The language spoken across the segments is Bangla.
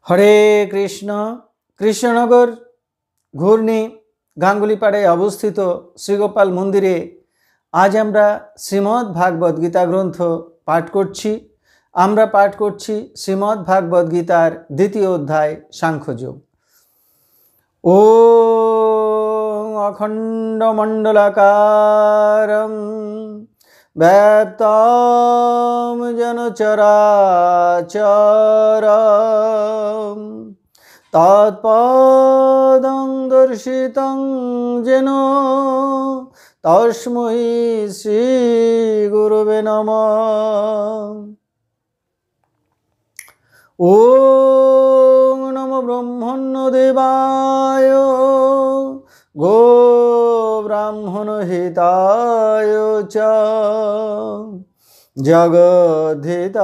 হরে কৃষ্ণ। কৃষ্ণনগর ঘূর্ণি গাঙ্গুলিপাড়ায় অবস্থিত শ্রীগোপাল মন্দিরে আজ আমরা শ্রীমদ্ ভাগবত গীতা গ্রন্থ পাঠ করছি। আমরা পাঠ করছি শ্রীমদ্ ভাগবত গীতার দ্বিতীয় অধ্যায় সাংখ্যযোগ। ওম অখণ্ডমণ্ডলাকারং ব্যাপ্তং যেন চরাচরম তৎপদং দর্শিতং যেন তস্मै শ্রী গুরুবে নমঃ। ওম নমো ব্রহ্মণ্যদেবায় গো ব্রাহ্মণ হিতায় চ জগদ্ধিতায়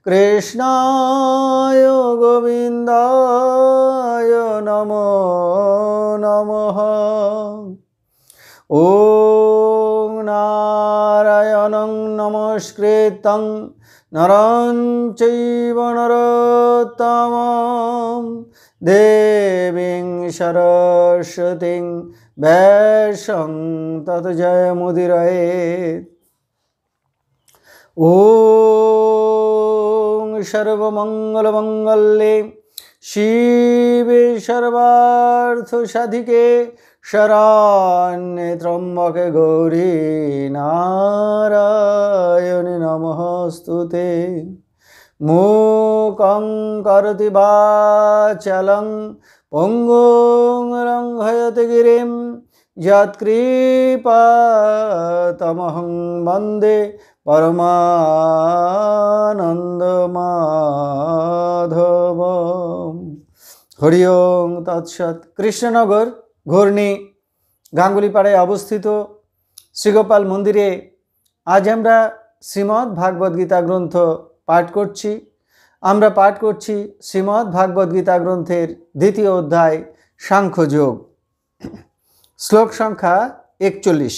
কৃষ্ণায় গোবিন্দায় নমো নমঃ। ওম নারায়ণং নমস্কৃত্যং নরং চৈব নরোত্তমং দেবীং সরস্বতীং ব্যাসং তত জয়মুদীরয়েৎ। ওম সর্বমঙ্গলমঙ্গলে শিবে সর্বার্থসাধিকে শরণ্যে ত্র্যম্বকে গৌরী নারায়ণী নমস্তুতে। মূকং করোতি বাচালং পঙ্গুং লঙ্ঘয়তে গিরিম যৎকৃপাতমহং বন্দে পরমানন্দমাধবম। হরি ওম তৎসৎ। কৃষ্ণনগর ঘূর্ণি গাঙ্গুলিপাড়ায় অবস্থিত শ্রীগোপাল মন্দিরে আজ আমরা শ্রীমদ্ ভাগবত গীতা গ্রন্থ পাঠ করছি। আমরা পাঠ করছি শ্রীমদ্ ভাগবত গীতা গ্রন্থের দ্বিতীয় অধ্যায় সাংখ্যযোগ। শ্লোক সংখ্যা 41।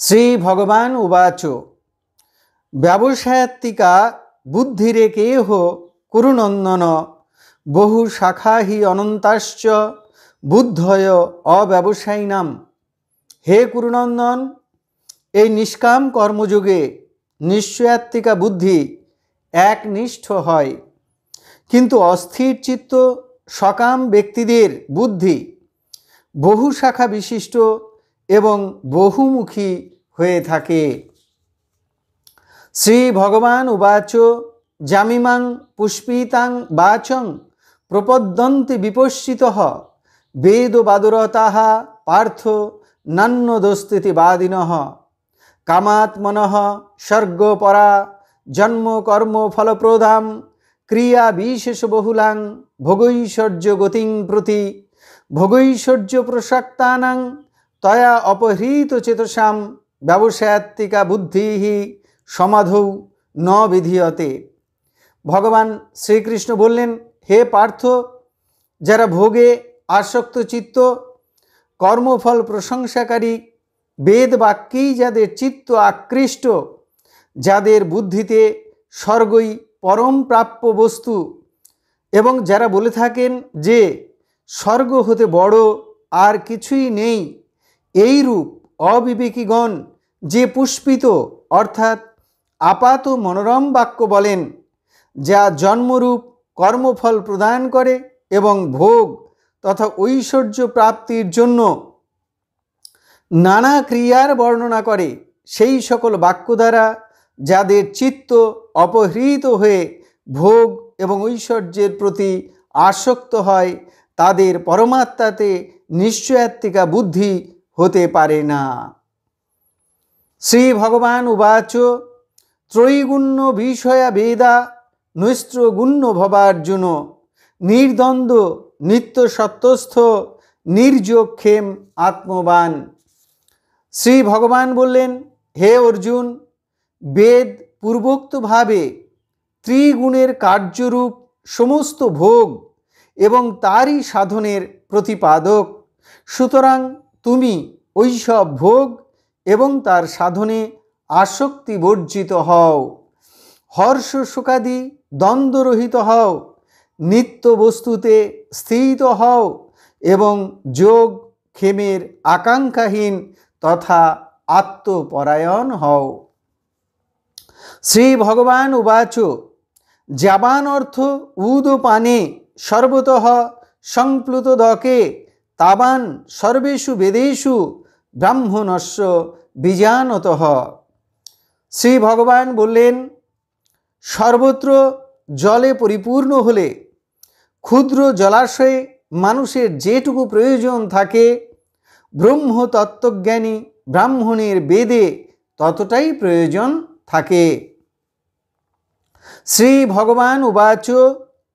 শ্রী ভগবান উবাচ ব্যবসায়াত্মিকা বুদ্ধিরেকেহ কুরুনন্দন বহু শাখা হি অনন্তাশ্চ বুদ্ধয় অব্যবসায়িনাম। হে কুরুনন্দন, এই নিষ্কাম কর্মযোগে নিশ্চয়াত্মিকা বুদ্ধি একনিষ্ঠ হয়, কিন্তু অস্থির চিত্ত সকাম ব্যক্তিদের বুদ্ধি বহু শাখা বিশিষ্ট এবং বহুমুখী হয়ে থাকে। শ্রী ভগবান উবাচ জামিমাং পুষ্পিতাং বাচং প্রপদ্যন্তি বিপশ্চিতঃ বেদবাদরতাঃ পার্থ নান্যদস্তিতি বাদিনঃ কামাত্মনঃ স্বর্গপরা জন্ম কর্ম ফলপ্রদাম ক্রিয়া বিশেষ বহুলাং ভোগৈশ্বর্য গতিং প্রতি ভোগৈশ্বর্য প্রসক্তানাং তয়া অপহৃত চেতসাম ব্যবসায়াত্মিকা বুদ্ধিঃ সমাধৌ ন বিধীয়তে। ভগবান শ্রীকৃষ্ণ বললেন, হে পার্থ, যারা ভোগে আসক্ত চিত্ত, কর্মফল প্রশংসাকারী, বেদ বাক্যেই যাদের চিত্ত আকৃষ্ট, যাদের বুদ্ধিতে স্বর্গই পরম প্রাপ্য বস্তু, এবং যারা বলে থাকেন যে স্বর্গ হতে বড় আর কিছুই নেই, এইরূপ অবিবেকীগণ যে পুষ্পিত অর্থাৎ আপাত মনোরম বাক্য বলেন, যা জন্মরূপ কর্মফল প্রদান করে এবং ভোগ তথা ঐশ্বর্য প্রাপ্তির জন্য নানা ক্রিয়ার বর্ণনা করে, সেই সকল বাক্য দ্বারা যাদের চিত্ত অপহৃত হয়ে ভোগ এবং ঐশ্বর্যের প্রতি আসক্ত হয়, তাদের পরমাত্মাতে নিশ্চয়াত্মিকা বুদ্ধি হতে পারে না। শ্রী ভগবান উবাচ ত্রৈগুণ্য বিষয়া বেদা নৈস্ত্রগুণ্য ভবার্জুন নির্দ্বন্দ্ব নিত্য সত্যস্থ নির্যোগ ক্ষেম আত্মবান। শ্রী ভগবান বললেন, হে অর্জুন, বেদ পূর্বোক্তভাবে ত্রিগুণের কার্যরূপ সমস্ত ভোগ এবং তারই সাধনের প্রতিপাদক। সুতরাং তুমি ওইসব ভোগ এবং তার সাধনে আসক্তি বর্জিত হও। হর্ষ শোকাদি দ্বন্দ্বরহিত হও, নিত্য বস্তুতে স্থিত হও এবং যোগ ক্ষেমের আকাঙ্ক্ষাহীন তথা আত্মপরায়ণ হও। শ্রী ভগবান উবাচ যাবান অর্থ উদপানে সর্বতঃ সংপ্লুতদকে তাবান সর্বেষু বেদেষু ব্রাহ্মণস্য বীজানতঃ। শ্রী ভগবান বললেন, সর্বত্র জলে পরিপূর্ণ হলে ক্ষুদ্র জলাশয়ে মানুষের যেটুকু প্রয়োজন থাকে, ব্রহ্ম তত্ত্বজ্ঞানী ব্রাহ্মণের বেদে ততটাই প্রয়োজন থাকে। শ্রী ভগবান উবাচ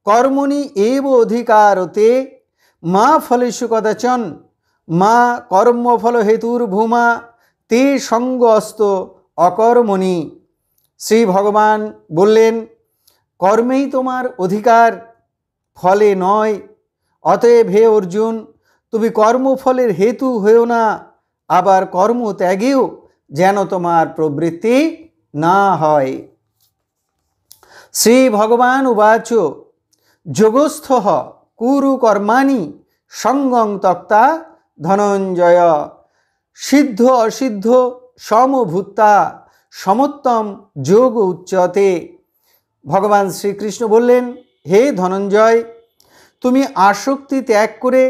কর্মণি এব অধিকারতে মা ফলেষু কদাচন মা কর্মফল হেতুর্ভূমা তে সঙ্গ অস্ত অকর্মণি। শ্রী ভগবান বললেন, কর্মেই তোমার অধিকার, ফলে নয়। অতএব হে অর্জুন, তুমি কর্মফলের হেতু হয়েও না, আবার কর্মত্যাগেও যেন তোমার প্রবৃত্তি না হয়। শ্রী ভগবান উবাচ যোগস্থঃ কুরু কর্মাণি সঙ্গং ত্যক্তা ধনঞ্জয় সিদ্ধ অসিদ্ধ সমভূতা সমোত্তম যোগ উচ্যতে। ভগবান শ্রীকৃষ্ণ বললেন, হে ধনঞ্জয়, তুমি আসক্তি ত্যাগ করে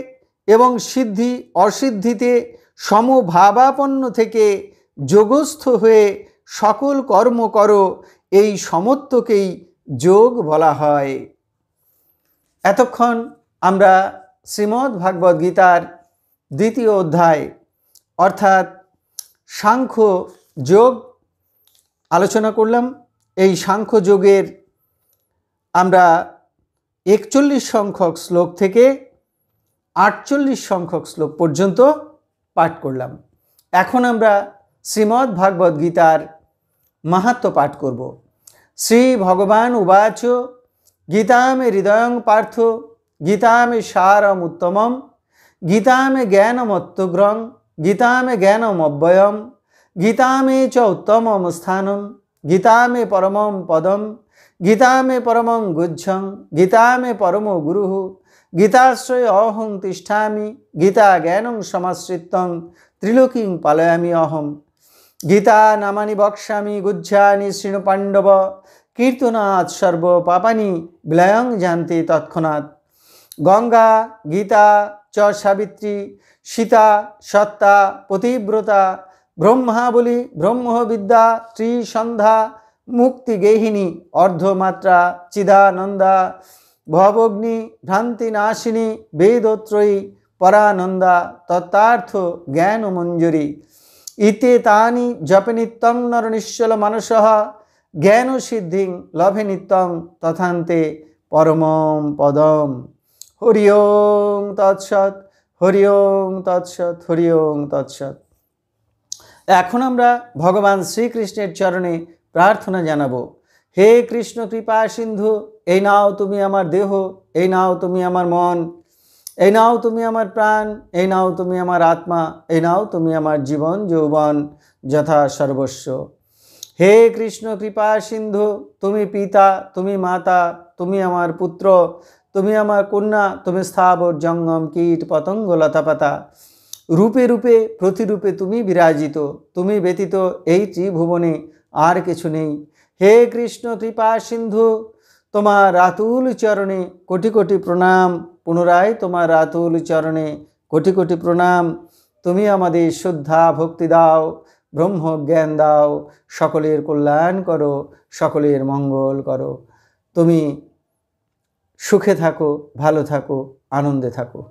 এবং সিদ্ধি অসিদ্ধিতে সমভাবাপন্ন থেকে যোগস্থ হয়ে সকল কর্ম করো, এই সমত্বকেই যোগ বলা হয়। এতক্ষণ আমরা শ্রীমদ্ ভাগবত গীতার দ্বিতীয় অধ্যায় অর্থাৎ সাংখ্য যোগ আলোচনা করলাম। এই সাংখ্য যোগের আমরা 41 সংখ্যক শ্লোক থেকে 48 সংখ্যক শ্লোক পর্যন্ত পাঠ করলাম। এখন আমরা শ্রীমদ্ ভাগবত গীতার মাহাত্ম্য পাঠ করব। শ্রী ভগবান উবাচ গীতা মে হৃদয়ং পার্থ গীতা মে সারম উত্তমম গীতা মে জ্ঞানমত্তগ্রং গীতা মে জ্ঞানমব্যয়ম গীতা মে চ উত্তমম স্থানম গীতা মে পরমম পদম গীতা মে পরমং গুজ্জং গীতা মে পরমো গুরুঃ গীতাশ্রয়ে অহং তিষ্ঠামি গীতা জ্ঞানং সমাশ্রিত্যং ত্রিলোকিং পালয়ামি অহম গীতা নামানি বক্ষ্যামি গুজ্জানি শৃণু পাণ্ডব কীর্তনাৎ সর্ব পাপানি বিলয়ং জানতি তৎক্ষণাৎ গঙ্গা গীতা চ সাবিত্রী সীতা সত্তা পতিব্রতা ব্রহ্মাবলী ব্রহ্মবিদ্যা ত্রিসন্ধ্যা মুক্তিগেহিনী অর্ধমাত্রা চিদানন্দা ভবগ্নি ভ্রান্তিনাশিনী বেদত্রয়ী পরানন্দা তত্ত্বার্থ জ্ঞানমঞ্জরি ইতে তানি জপে নিত্যং নর নিশ্চল মানসঃ জ্ঞান সিদ্ধিং লভে নিত্যং তথান্তে পরমম পদম। হরি ওং তৎসৎ, হরি ওং তৎসৎ, হরি ওং তৎসৎ। এখন আমরা ভগবান শ্রীকৃষ্ণের চরণে প্রার্থনা জানাবো। হে কৃষ্ণ কৃপা সিন্ধু, এই নাও তুমি আমার দেহ, এই নাও তুমি আমার মন, এই নাও তুমি আমার প্রাণ, এই নাও তুমি আমার আত্মা, এই নাও তুমি আমার জীবন যৌবন যথা সর্বস্ব। হে কৃষ্ণ কৃপা সিন্ধু, তুমি পিতা, তুমি মাতা, তুমি আমার পুত্র, তুমি আমার কন্যা, তুমি স্থাবর জঙ্গম কীট পতঙ্গ লতাপাতা, রূপে রূপে প্রতিরূপে তুমি বিরাজিত, তুমি ব্যতীত এই ত্রিভুবনে আর কিছু নেই। হে কৃষ্ণ কৃপা সিন্ধু, তোমার রাতুল চরণে কোটি কোটি প্রণাম, পুনরায় তোমার রাতুল চরণে কোটি কোটি প্রণাম। তুমি আমাদের শ্রদ্ধা ভক্তি দাও, ব্রহ্মজ্ঞান দাও, সকলের কল্যাণ করো, সকলের মঙ্গল করো। তুমি সুখে থাকো, ভালো থাকো, আনন্দে থাকো।